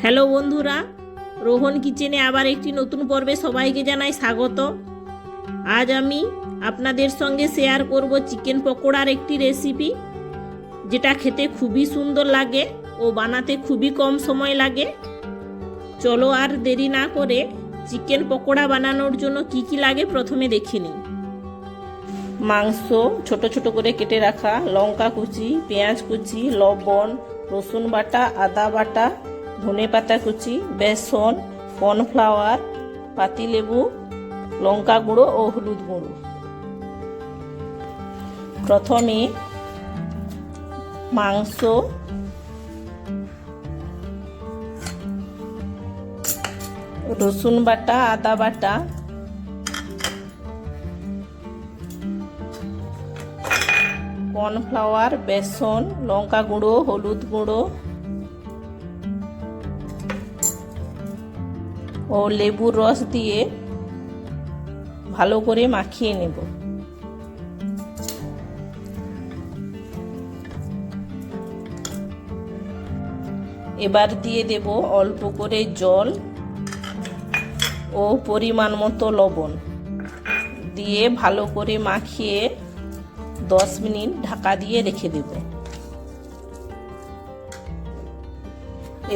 Hello বন্ধুরা, রোহন কিচেনে আবার একটি নতুন পর্বে সবাইকে জানাই স্বাগত। আজ আমি আপনাদের সঙ্গে শেয়ার করব চিকেন পকোড়ার একটি রেসিপি, যেটা খেতে খুবই সুন্দর লাগে ও বানাতে খুবই কম সময় লাগে। চলো আর দেরি না করে চিকেন পকোড়া বানানোর জন্য কি কি লাগে প্রথমে দেখে নিই। মাংস ছোট ছোট করে কেটে রাখা, লঙ্কা কুচি, পেঁয়াজ কুচি, লবণ, রসুন বাটা, আদা বাটা, ধনে পাতা কুচি, বেসন, কর্নফ্লাওয়ার, পাতিলেবু, লঙ্কা গুঁড়ো ও হলুদ গুঁড়ো। প্রথমে মাংস রসুন বাটা, আদা বাটা, কর্নফ্লাওয়ার, বেসন, লঙ্কা গুঁড়ো, হলুদ গুঁড়ো ও লেবুর রস দিয়ে ভালো করে মাখিয়ে নেব। এবার দিয়ে দেব অল্প করে জল ও পরিমাণ মতো লবণ দিয়ে ভালো করে মাখিয়ে 10 মিনিট ঢাকা দিয়ে রেখে দেব।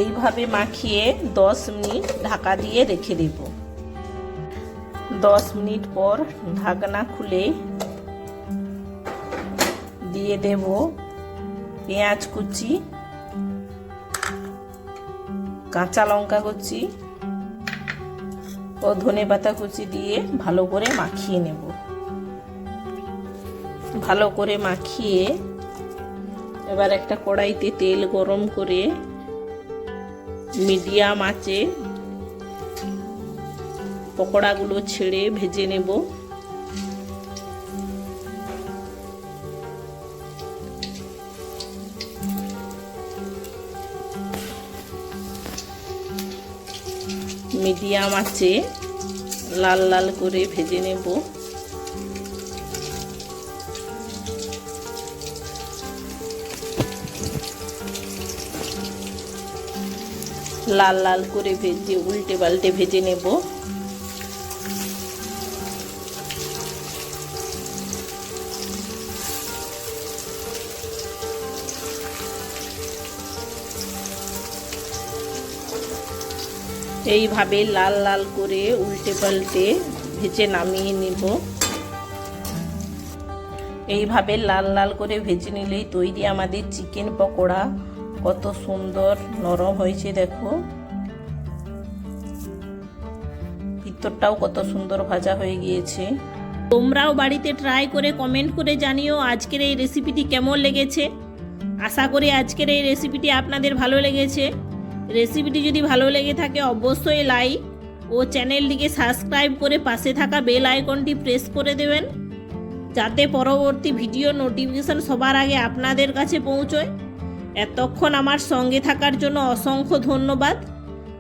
এইভাবে মাখিয়ে 10 মিনিট ঢাকা দিয়ে রেখে দেব। 10 মিনিট পর ঢাকনা খুলে দিয়ে দেব পেঁয়াজ কুচি, কাঁচা লঙ্কা কুচি ও ধনে পাতা কুচি দিয়ে ভালো করে মাখিয়ে নেব। ভালো করে মাখিয়ে এবার একটা কড়াইতে তেল গরম করে মিডিয়াম আঁচে পকোড়াগুলো ছেড়ে ভেজে নেব। মিডিয়াম আঁচে লাল লাল করে ভেজে নেব। লাল লাল করে ভেজে উল্টে পাল্টে ভেজে নেব। এইভাবে লাল লাল করে উল্টে পাল্টে ভেজে নামিয়ে নেব। এইভাবে লাল লাল করে ভেজে নিলেই তৈরি আমাদের চিকেন পকোড়া। কত সুন্দর নরম হয়েছে দেখো, ভিতরটাও কত সুন্দর ভাজা হয়ে গিয়েছে। তোমরাও বাড়িতে ট্রাই করে কমেন্ট করে জানিও আজকের এই রেসিপিটি কেমন লেগেছে। আশা করি আজকের এই রেসিপিটি আপনাদের ভালো লেগেছে। রেসিপিটি যদি ভালো লেগে থাকে অবশ্যই লাইক ও চ্যানেলটিকে সাবস্ক্রাইব করে পাশে থাকা বেল আইকনটি প্রেস করে দেবেন, যাতে পরবর্তী ভিডিও নোটিফিকেশন সবার আগে আপনাদের কাছে পৌঁছয়। এতক্ষণ আমার সঙ্গে থাকার জন্য অসংখ্য ধন্যবাদ।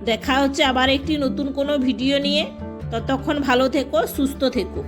দেখা হচ্ছে আবার একটি নতুন কোনো ভিডিও নিয়ে। ততক্ষণ ভালো থেকো, সুস্থ থেকো।